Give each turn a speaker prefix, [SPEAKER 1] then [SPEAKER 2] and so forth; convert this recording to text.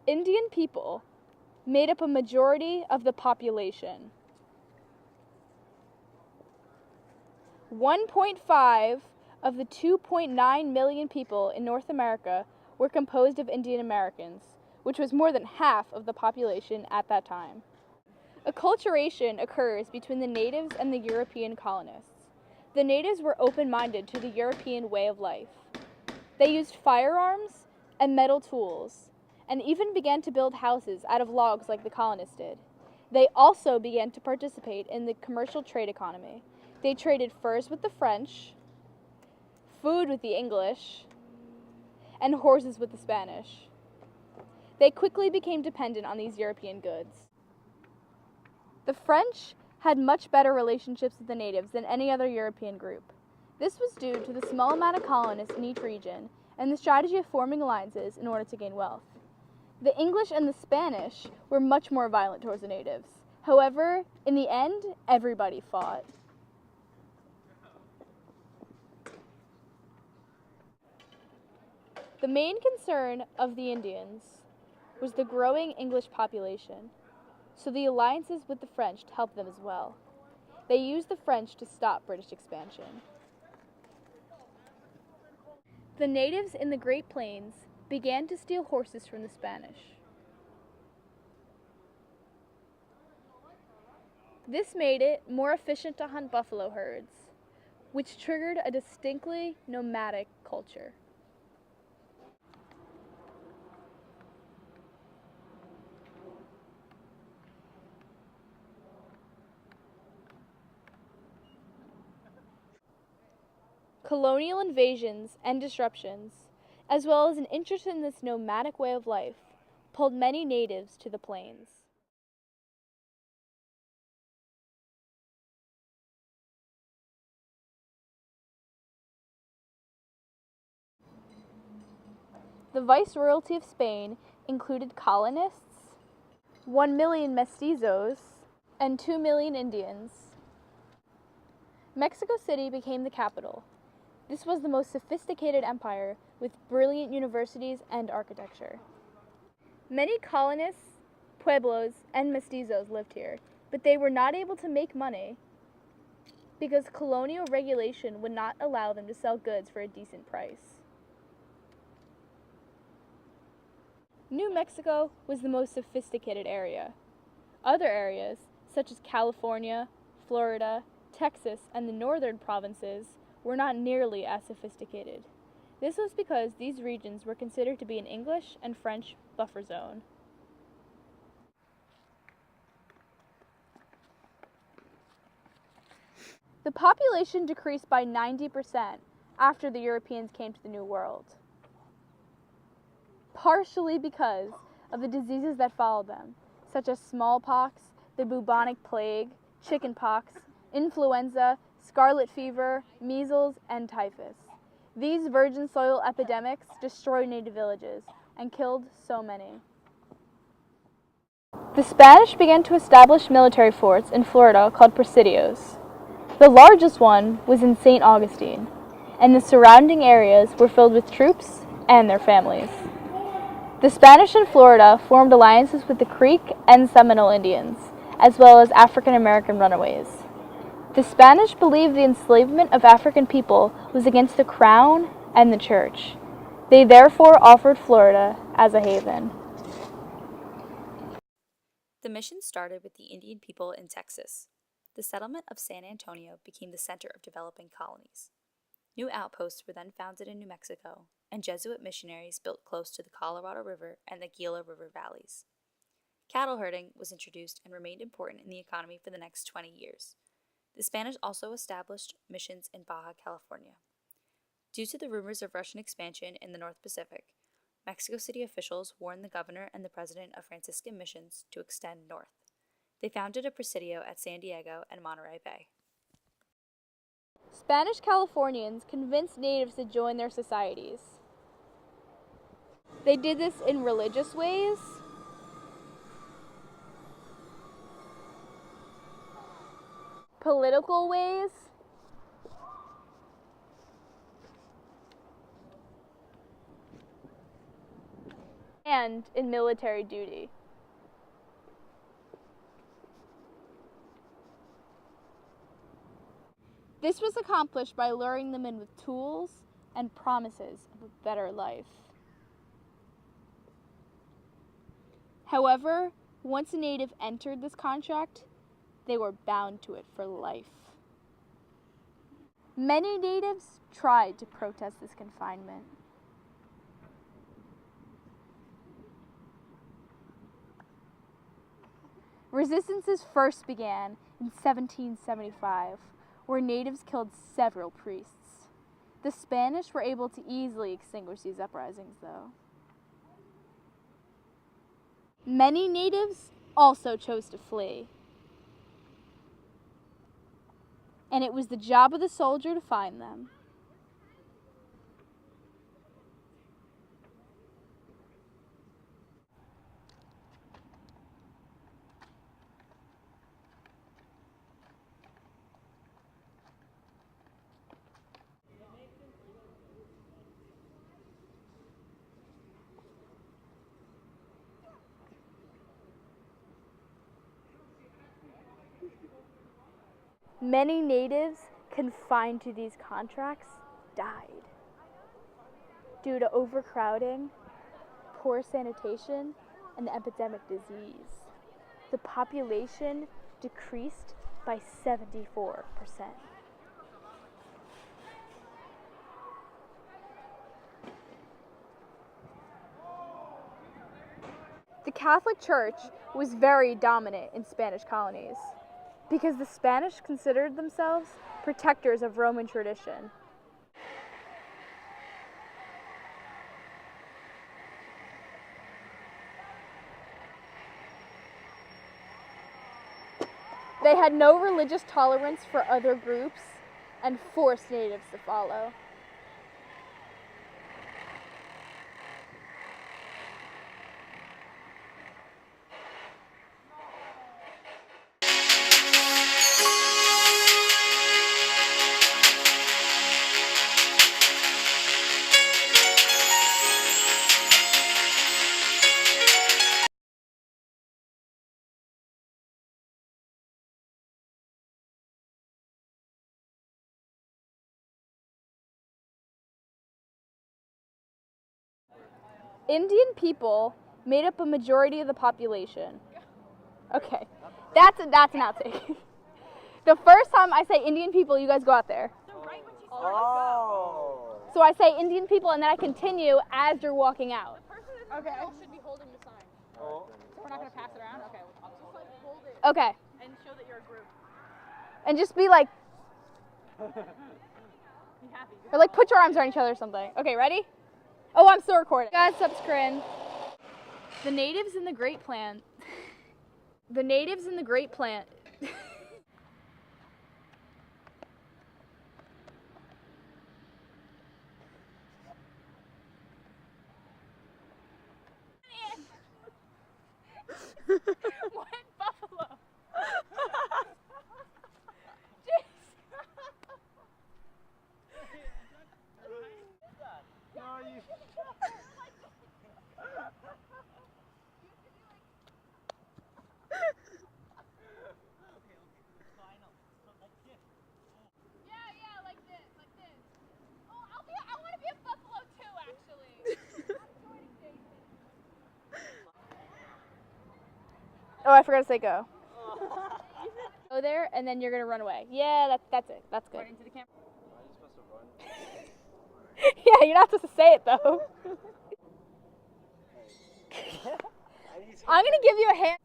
[SPEAKER 1] Indian people made up a majority of the population. 1.5 of the 2.9 million people in North America were composed of Indian Americans, which was more than half of the population at that time. Acculturation occurs between the natives and the European colonists. The natives were open-minded to the European way of life. They used firearms and metal tools, and even began to build houses out of logs like the colonists did. They also began to participate in the commercial trade economy. They traded furs with the French, food with the English, and horses with the Spanish. They quickly became dependent on these European goods. The French had much better relationships with the natives than any other European group. This was due to the small amount of colonists in each region and the strategy of forming alliances in order to gain wealth. The English and the Spanish were much more violent towards the natives. However, in the end, everybody fought. The main concern of the Indians was the growing English population, so the alliances with the French helped them as well. They used the French to stop British expansion. The natives in the Great Plains began to steal horses from the Spanish. This made it more efficient to hunt buffalo herds, which triggered a distinctly nomadic culture. Colonial invasions and disruptions, as well as an interest in this nomadic way of life, pulled many natives to the plains. The Viceroyalty of Spain included colonists, 1 million mestizos, and 2 million Indians. Mexico City became the capital. This was the most sophisticated empire with brilliant universities and architecture. Many colonists, pueblos, and mestizos lived here, but they were not able to make money because colonial regulation would not allow them to sell goods for a decent price. New Mexico was the most sophisticated area. Other areas, such as California, Florida, Texas, and the northern provinces, were not nearly as sophisticated. This was because these regions were considered to be an English and French buffer zone. The population decreased by 90% after the Europeans came to the New World, partially because of the diseases that followed them, such as smallpox, the bubonic plague, chickenpox, influenza, scarlet fever, measles, and typhus. These virgin soil epidemics destroyed native villages and killed so many. The Spanish began to establish military forts in Florida called presidios. The largest one was in St. Augustine, and the surrounding areas were filled with troops and their families. The Spanish in Florida formed alliances with the Creek and Seminole Indians, as well as African American runaways. The Spanish believed the enslavement of African people was against the crown and the church. They therefore offered Florida as a haven.
[SPEAKER 2] The mission started with the Indian people in Texas. The settlement of San Antonio became the center of developing colonies. New outposts were then founded in New Mexico, and Jesuit missionaries built close to the Colorado River and the Gila River valleys. Cattle herding was introduced and remained important in the economy for the next 20 years. The Spanish also established missions in Baja California. Due to the rumors of Russian expansion in the North Pacific, Mexico City officials warned the governor and the president of Franciscan missions to extend north. They founded a presidio at San Diego and Monterey Bay.
[SPEAKER 1] Spanish Californians convinced natives to join their societies. They did this in religious ways, political ways, and in military duty. This was accomplished by luring them in with tools and promises of a better life. However, once a native entered this contract, they were bound to it for life. Many natives tried to protest this confinement. Resistances first began in 1775, where natives killed several priests. The Spanish were able to easily extinguish these uprisings, though. Many natives also chose to flee. And it was the job of the soldier to find them. Many natives confined to these contracts died due to overcrowding, poor sanitation, and epidemic disease. The population decreased by 74%. The Catholic Church was very dominant in Spanish colonies, because the Spanish considered themselves protectors of Roman tradition. They had no religious tolerance for other groups and forced natives to follow. Indian people made up a majority of the population. Okay, that's an outtake. The first time I say Indian people, you guys go out there.
[SPEAKER 3] Oh.
[SPEAKER 1] So I say Indian people, and then I continue as you're walking out.
[SPEAKER 4] The person should be holding the sign.
[SPEAKER 3] Oh.
[SPEAKER 4] So we're not going to pass it around? Okay. Just like hold it
[SPEAKER 1] Okay,
[SPEAKER 4] and show that you're a group.
[SPEAKER 1] and just be like,
[SPEAKER 4] Be happy.
[SPEAKER 1] or like put your arms around each other or something. Okay, ready? Oh, I'm still recording. God, subscribe. The natives in the Great Plant. The natives in the Great Plant.
[SPEAKER 4] What buffalo? Jeez.
[SPEAKER 3] No, you.
[SPEAKER 4] Yeah, like this. Oh, I want to be a buffalo too, actually.
[SPEAKER 1] Oh, I forgot to say go. Go there, and then you're gonna run away. Yeah, that's it. That's good.
[SPEAKER 4] Right into the camera.
[SPEAKER 1] Yeah, you're not supposed to say it though. I'm gonna give you a hand.